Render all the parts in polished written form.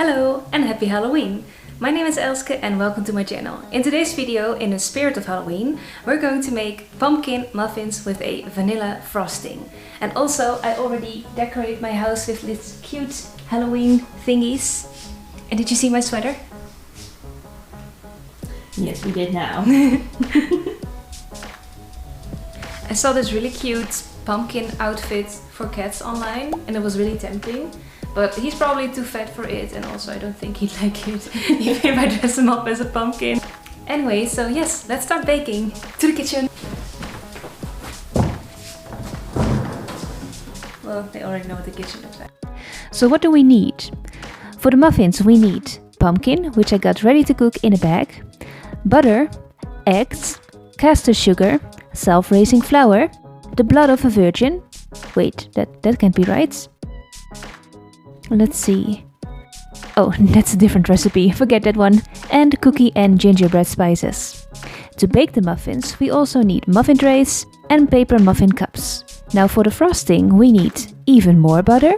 Hello and happy Halloween! My name is Elske and welcome to my channel. In today's video, in the spirit of Halloween, we're going to make pumpkin muffins with a vanilla frosting. And also, I already decorated my house with these cute Halloween thingies. And did you see my sweater? Yes, we did now. I saw this really cute pumpkin outfit for cats online and it was really tempting. But he's probably too fat for it, and also I don't think he'd like it even if I dress him up as a pumpkin. Anyway, so yes, let's start baking. To the kitchen! Well, they already know what the kitchen looks like. So what do we need? For the muffins we need pumpkin, which I got ready to cook in a bag, butter, eggs, caster sugar, self-raising flour, the blood of a virgin. Wait, that can't be right. Let's see. Oh, that's a different recipe, forget that one. And cookie and gingerbread spices. To bake the muffins, we also need muffin trays and paper muffin cups. Now for the frosting, we need even more butter,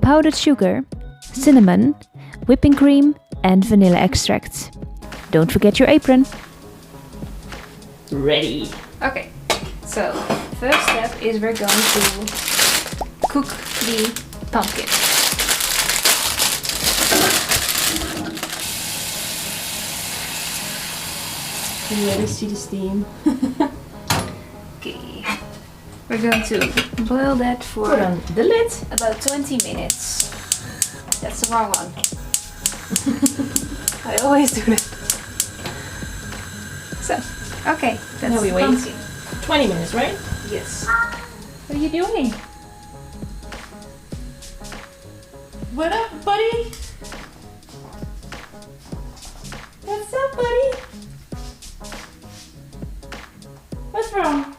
powdered sugar, cinnamon, whipping cream and vanilla extract. Don't forget your apron. Ready. Okay, so first step is we're going to cook the pumpkin. Can you already see the steam? Okay, we're going to boil that for Put on the lid. about 20 minutes. That's the wrong one. I always do that. So, okay, that's Now we wait. pumpkin. 20 minutes, right? Yes. What are you doing? What up, buddy? What's up, buddy? What's wrong?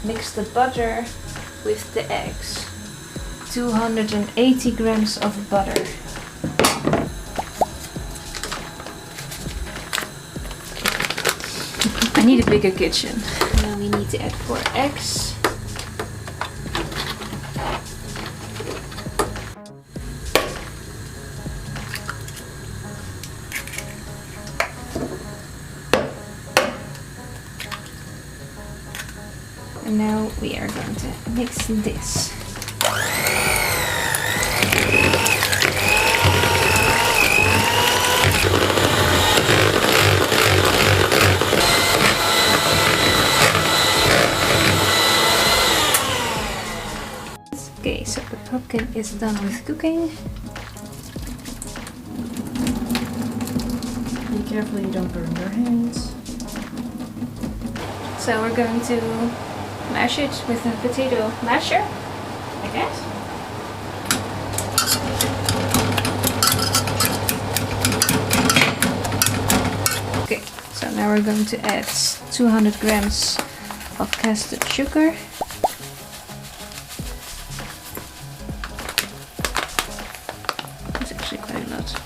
Mix the butter with the eggs. 280 grams of butter. I need a bigger kitchen. Now we need to add 4 eggs. And now we are going to mix this. Okay, so the pumpkin is done with cooking. Be careful you don't burn your hands. So we're going to mash it with a potato masher, I guess. Okay, so now we're going to add 200 grams of caster sugar. It's actually quite a lot.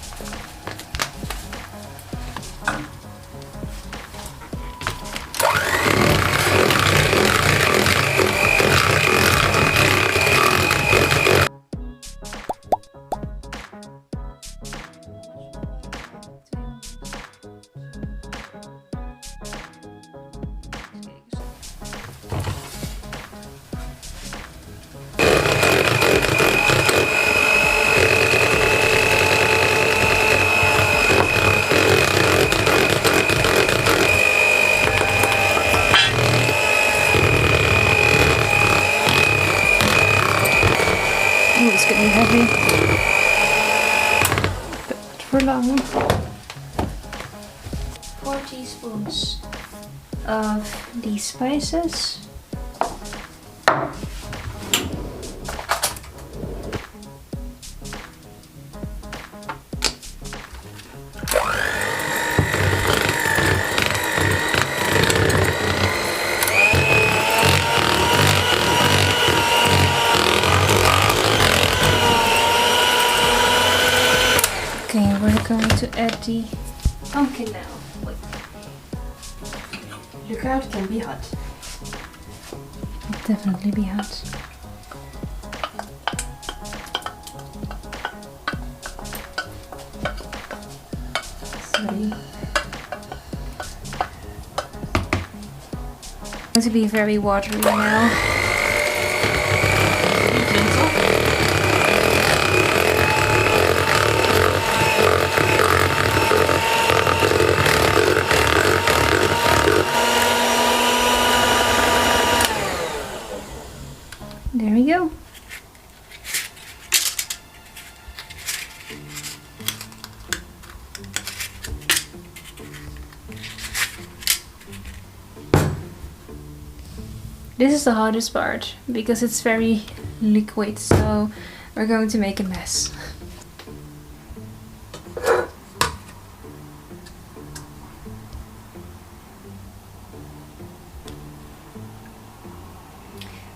Oh, it's getting heavy. But for long. 4 teaspoons of these spices. Okay, we're going to add the pumpkin now. Wait. Your kraut can be hot. It'll definitely be hot. Sorry. It's going to be very watery now. There we go. This is the hardest part because it's very liquid, so we're going to make a mess.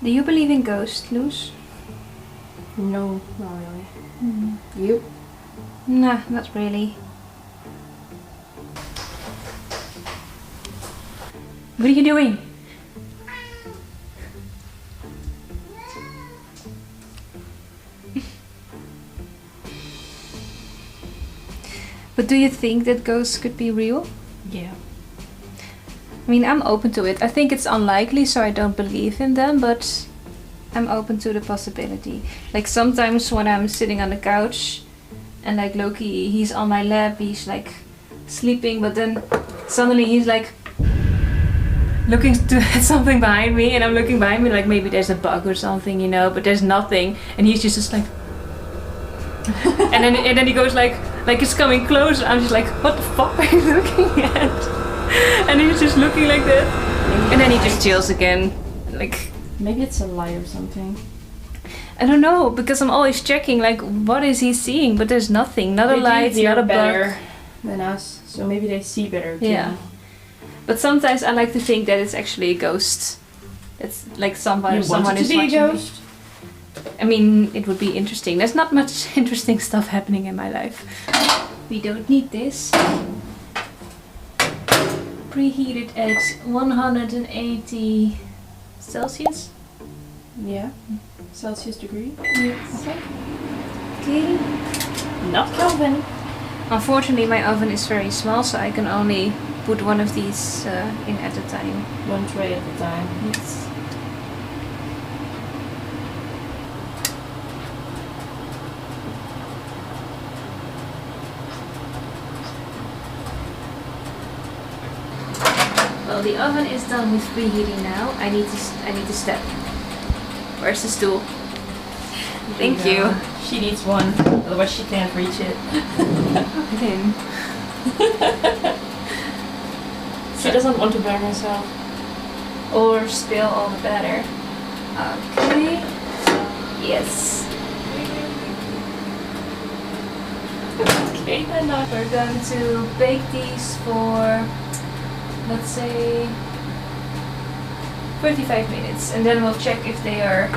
Do you believe in ghosts, Loes? No, not really. You? Nah, not really. What are you doing? But do you think that ghosts could be real? Yeah. I mean, I'm open to it. I think it's unlikely, so I don't believe in them, but I'm open to the possibility. Like sometimes when I'm sitting on the couch and like Loki, he's on my lap, he's like sleeping, but then suddenly he's like looking at something behind me, and I'm looking behind me like maybe there's a bug or something, you know, but there's nothing, and he's just like and then he goes like it's coming closer. I'm just like, what the fuck are you looking at? And he's just looking like that, and then he just chills again. Like, maybe it's a lie or something. I don't know, because I'm always checking like what is he seeing, but there's nothing, not a light, not a bug. Than us, so maybe they see better too. Yeah. But sometimes I like to think that it's actually a ghost. It's like someone is watching me. Ghost? I mean, it would be interesting. There's not much interesting stuff happening in my life. We don't need this. Preheated at 180 Celsius. Yeah. Celsius degree. Yes. Okay. Okay. Not Kelvin. Unfortunately, my oven is very small, so I can only put one of these in at a time. One tray at a time. Yes. Well, the oven is done with preheating now. I need to step. Where's the stool? Thank you. She needs one, otherwise she can't reach it. Okay. She doesn't want to burn herself. Or spill all the batter. Okay. Yes. Okay, and now we're going to bake these for, let's say, 35 minutes, and then we'll check if they are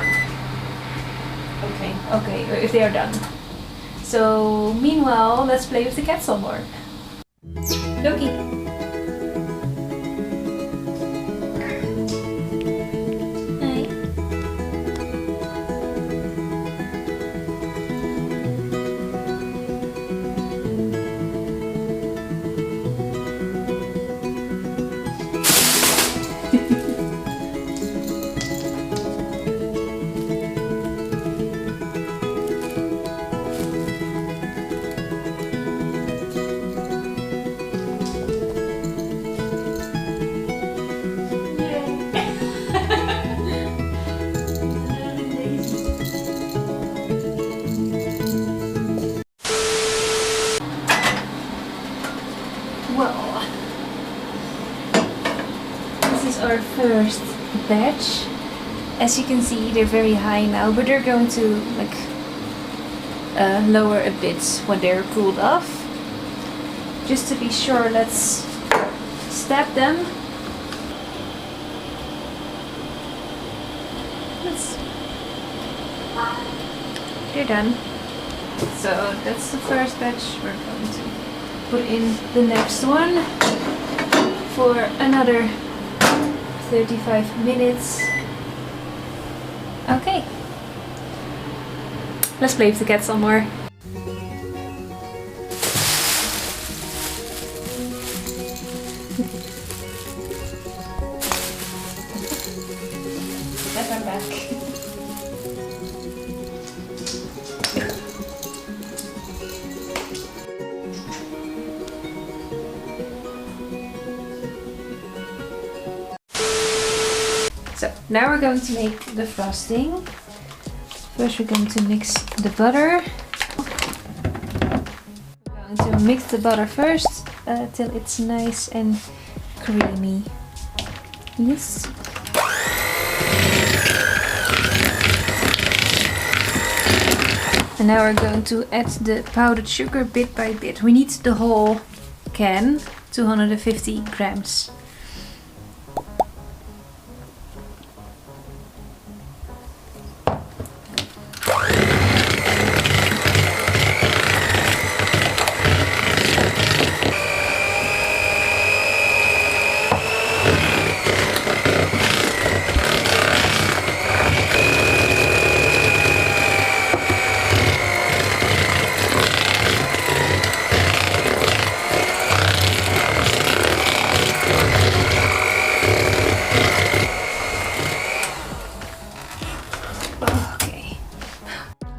okay, if they are done. So meanwhile, let's play with the cat some more. Loki. Hi. Well, this is our first batch. As you can see, they're very high now, but they're going to like lower a bit when they're cooled off. Just to be sure, let's stab them. They're done. So that's the first batch. We're going to put in the next one for another 35 minutes. Okay. Let's play with the cat some more. Yes, I'm back. So now we're going to make the frosting. First we're going to mix the butter. We're going to mix the butter first till it's nice and creamy. Yes. And now we're going to add the powdered sugar bit by bit. We need the whole can, 250 grams.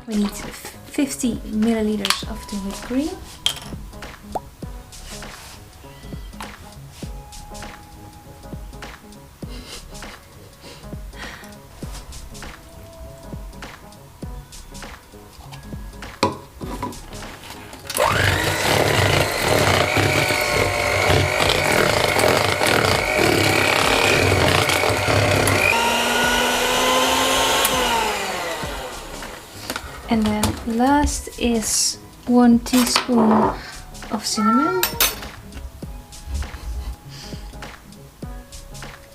We need 50 milliliters of the whipped cream. And then last is 1 teaspoon of cinnamon.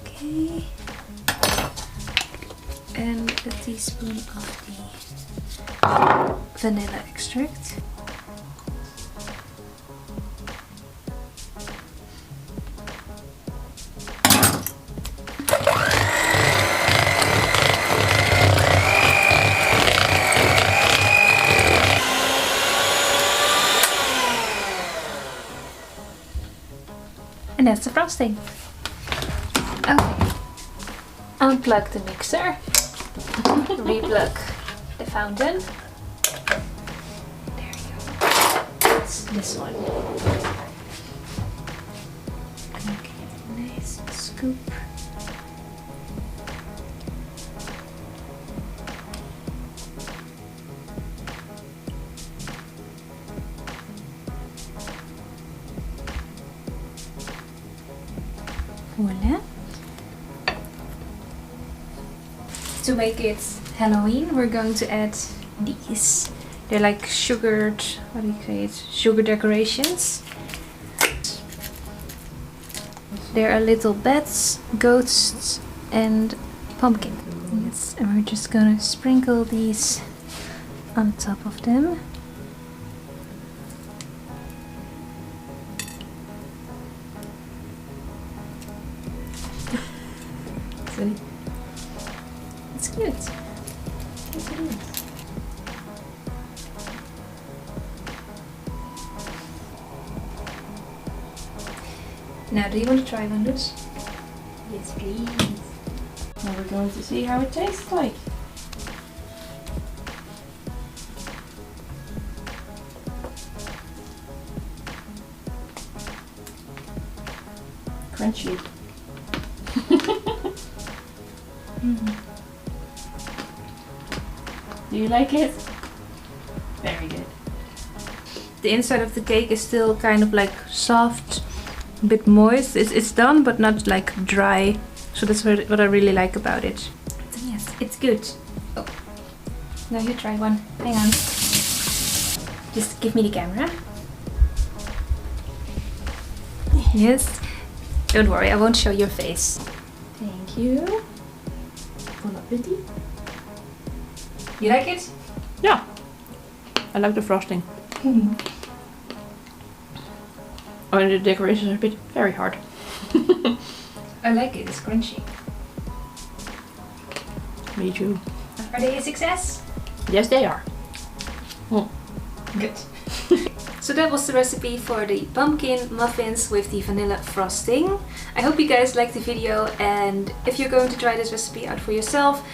Okay. And a teaspoon of the vanilla extract. And that's the frosting. Okay. Unplug the mixer. Replug the fountain. There you go. It's this one. Okay, nice scoop. Voila. To make it Halloween, we're going to add these. They're like sugared, what do you say it? Sugar decorations. There are little bats, ghosts, and pumpkin. Yes, and we're just gonna sprinkle these on top of them. It's cute. Yes, it is. Now, do you want to try one, Luz? Yes, please. Now we're going to see how it tastes like. Crunchy. Do you like it? Very good. The inside of the cake is still kind of like soft, a bit moist. It's done, but not like dry. So that's what I really like about it. So yes, it's good. Oh, now you try one. Hang on. Just give me the camera. Yes. Don't worry, I won't show your face. Thank you. Bon appetit. You like it? Yeah. I like the frosting. Oh, and the decorations are a bit very hard. I like it, it's crunchy. Me too. Are they a success? Yes, they are. Good. So that was the recipe for the pumpkin muffins with the vanilla frosting. I hope you guys liked the video, and if you're going to try this recipe out for yourself,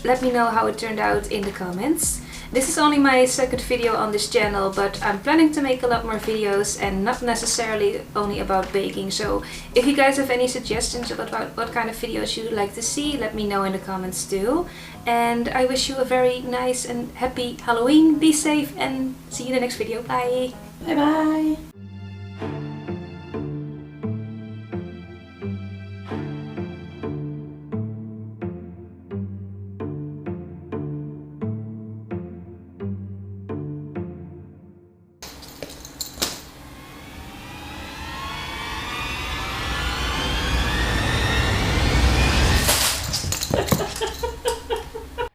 let me know how it turned out in the comments. This is only my second video on this channel, but I'm planning to make a lot more videos and not necessarily only about baking. So if you guys have any suggestions about what kind of videos you'd like to see, let me know in the comments too. And I wish you a very nice and happy Halloween. Be safe and see you in the next video. Bye! Bye bye!